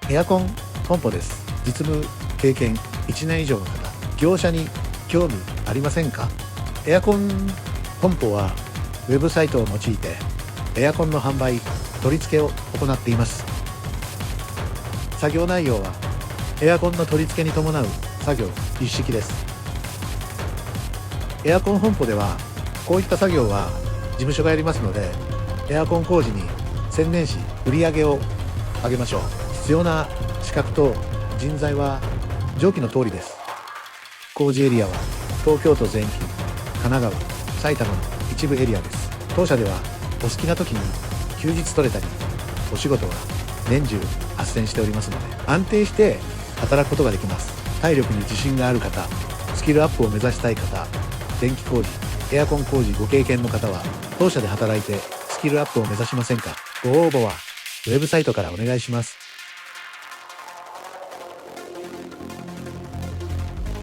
エアコン本舗です。実務経験1年以上の方、業者に興味ありませんか？エアコン本舗はウェブサイトを用いてエアコンの販売・取り付けを行っています。作業内容はエアコンの取り付けに伴う作業一式です。エアコン本舗ではこういった作業は事務所がやりますので、エアコン工事に専念し売り上げを上げましょう。必要な資格と人材は上記の通りです。工事エリアは東京都全域、神奈川、埼玉の一部エリアです。当社ではお好きな時に休日取れたり、お仕事は年中斡旋しておりますので、安定して働くことができます。体力に自信がある方、スキルアップを目指したい方、電気工事、エアコン工事ご経験の方は当社で働いてスキルアップを目指しませんか？ご応募はウェブサイトからお願いします。